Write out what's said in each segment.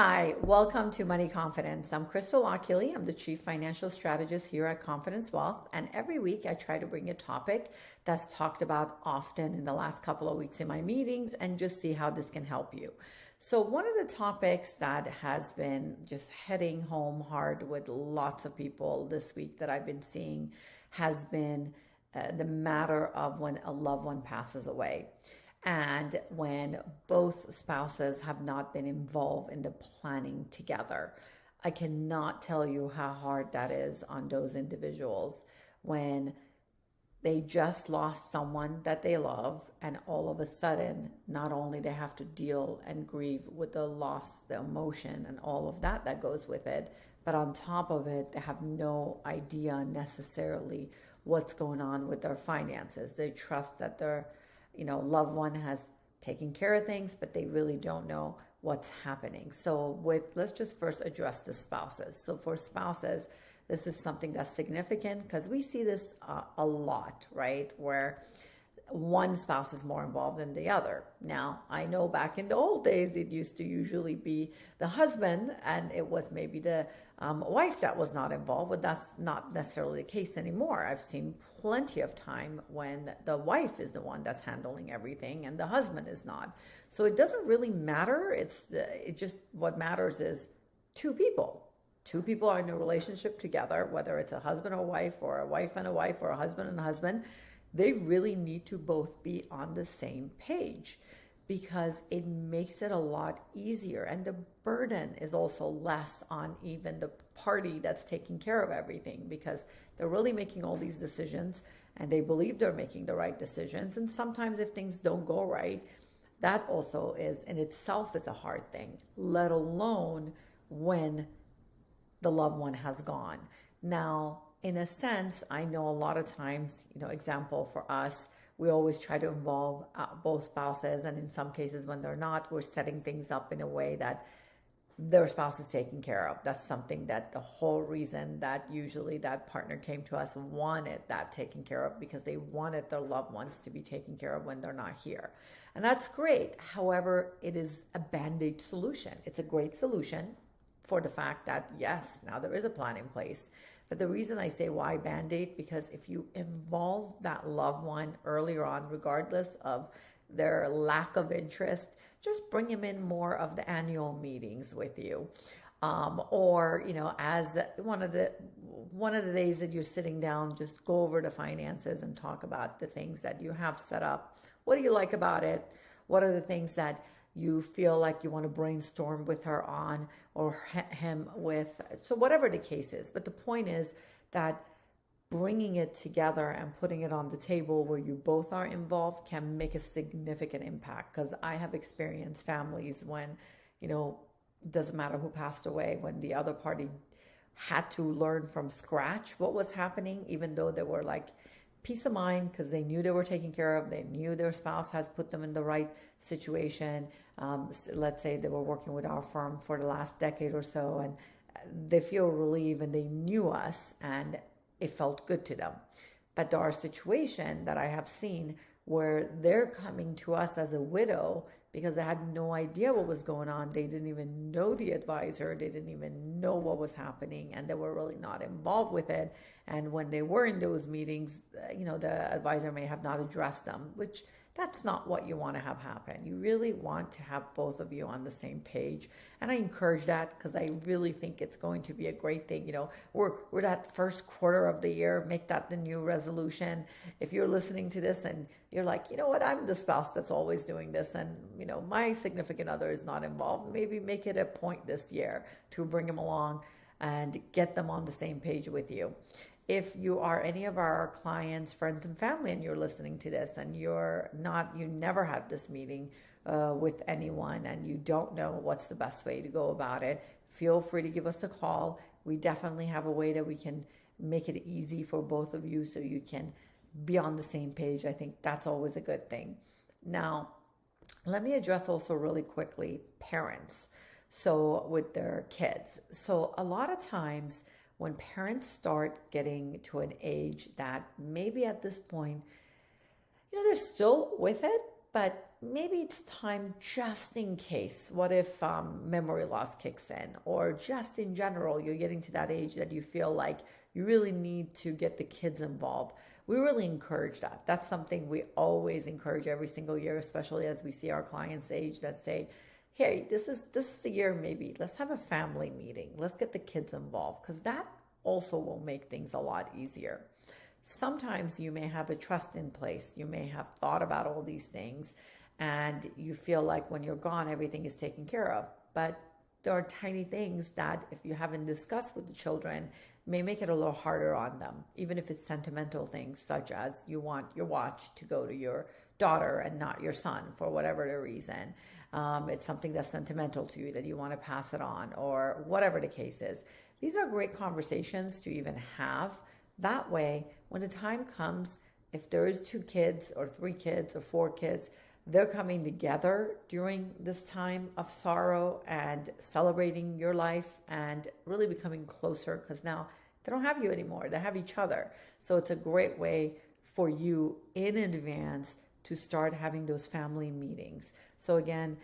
Hi, welcome to Money Confidence. I'm Crystal Achille. I'm the Chief Financial Strategist here at Confidence Wealth. And every week I try to bring a topic that's talked about often in the last couple of weeks in my meetings and just see how this can help you. So one of the topics that has been just heading home hard with lots of people this week that I've been seeing has been the matter of when a loved one passes away. And when both spouses have not been involved in the planning together. I cannot tell you how hard that is on those individuals when they just lost someone that they love, and all of a sudden, not only they have to deal and grieve with the loss, the emotion, and all of that goes with it, but on top of it, they have no idea necessarily what's going on with their finances. They trust that their loved one has taken care of things, but they really don't know what's happening. So let's just first address the spouses. So for spouses, this is something that's significant because we see this a lot, right? Where one spouse is more involved than the other. Now, I know back in the old days, it used to usually be the husband and it was maybe the wife that was not involved, but that's not necessarily the case anymore. I've seen plenty of time when the wife is the one that's handling everything and the husband is not. So it doesn't really matter. It just, what matters is two people. Two people are in a relationship together, whether it's a husband or wife or a wife and a wife or a husband and a husband. They really need to both be on the same page because it makes it a lot easier. And the burden is also less on even the party that's taking care of everything because they're really making all these decisions and they believe they're making the right decisions. And sometimes if things don't go right, that also is in itself is a hard thing, let alone when the loved one has gone. Now, in a sense, I know a lot of times, example for us, we always try to involve both spouses. And in some cases, when they're not, we're setting things up in a way that their spouse is taken care of. That's something that the whole reason that usually that partner came to us wanted that taken care of because they wanted their loved ones to be taken care of when they're not here. And that's great. However, it is a Band-Aid solution. It's a great solution for the fact that, yes, now there is a plan in place. But the reason I say why Band-Aid, because if you involve that loved one earlier on, regardless of their lack of interest, just bring them in more of the annual meetings with you. Or, as one of the days that you're sitting down, just go over the finances and talk about the things that you have set up. What do you like about it? What are the things that you feel like you want to brainstorm with her on or him with, so whatever the case is. But the point is that bringing it together and putting it on the table where you both are involved can make a significant impact. Because I have experienced families when, it doesn't matter who passed away, when the other party had to learn from scratch what was happening, even though they were like, peace of mind because they knew they were taken care of. They knew their spouse has put them in the right situation. Let's say they were working with our firm for the last decade or so and they feel relieved and they knew us and it felt good to them. But there are situations that I have seen where they're coming to us as a widow because they had no idea what was going on. They didn't even know the advisor. They didn't even know what was happening and they were really not involved with it. And when they were in those meetings, the advisor may have not addressed them, which that's not what you want to have happen. You really want to have both of you on the same page. And I encourage that because I really think it's going to be a great thing. We're that first quarter of the year, make that the new resolution. If you're listening to this and you're like, you know what, I'm the spouse that's always doing this and, my significant other is not involved, maybe make it a point this year to bring them along and get them on the same page with you. If you are any of our clients, friends, and family, and you're listening to this and you never had this meeting with anyone and you don't know what's the best way to go about it, feel free to give us a call. We definitely have a way that we can make it easy for both of you so you can be on the same page. I think that's always a good thing. Now, let me address also really quickly parents. So with their kids. So a lot of times when parents start getting to an age that maybe at this point, they're still with it, but maybe it's time just in case. What if memory loss kicks in? Or just in general, you're getting to that age that you feel like you really need to get the kids involved. We really encourage that. That's something we always encourage every single year, especially as we see our clients age that say, hey, this is the year maybe. Let's have a family meeting. Let's get the kids involved because that also will make things a lot easier. Sometimes you may have a trust in place. You may have thought about all these things and you feel like when you're gone, everything is taken care of. But there are tiny things that if you haven't discussed with the children, may make it a little harder on them, even if it's sentimental things such as you want your watch to go to your daughter and not your son for whatever the reason. It's something that's sentimental to you that you want to pass it on or whatever the case is. These are great conversations to even have. That way, when the time comes, if there is 2 kids or 3 kids or 4 kids, they're coming together during this time of sorrow and celebrating your life and really becoming closer because now they don't have you anymore. They have each other. So it's a great way for you in advance to start having those family meetings. So again,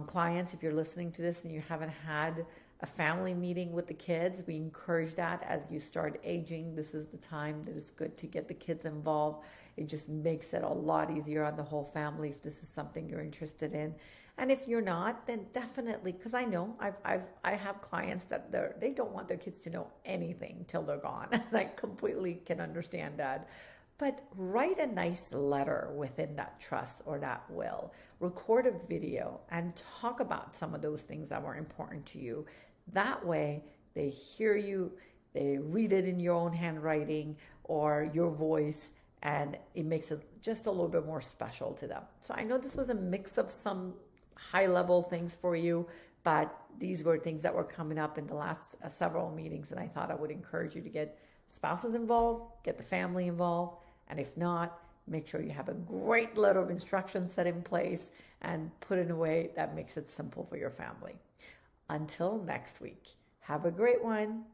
clients, if you're listening to this and you haven't had a family meeting with the kids, we encourage that as you start aging. This is the time that it's good to get the kids involved. It just makes it a lot easier on the whole family if this is something you're interested in. And if you're not, then definitely, because I know I have clients that they don't want their kids to know anything till they're gone. I completely can understand that. But write a nice letter within that trust or that will. Record a video and talk about some of those things that were important to you. That way, they hear you, they read it in your own handwriting or your voice, and it makes it just a little bit more special to them. So I know this was a mix of some high-level things for you, but these were things that were coming up in the last several meetings, and I thought I would encourage you to get spouses involved, get the family involved, and if not, make sure you have a great letter of instructions set in place and put in a way that makes it simple for your family. Until next week, have a great one.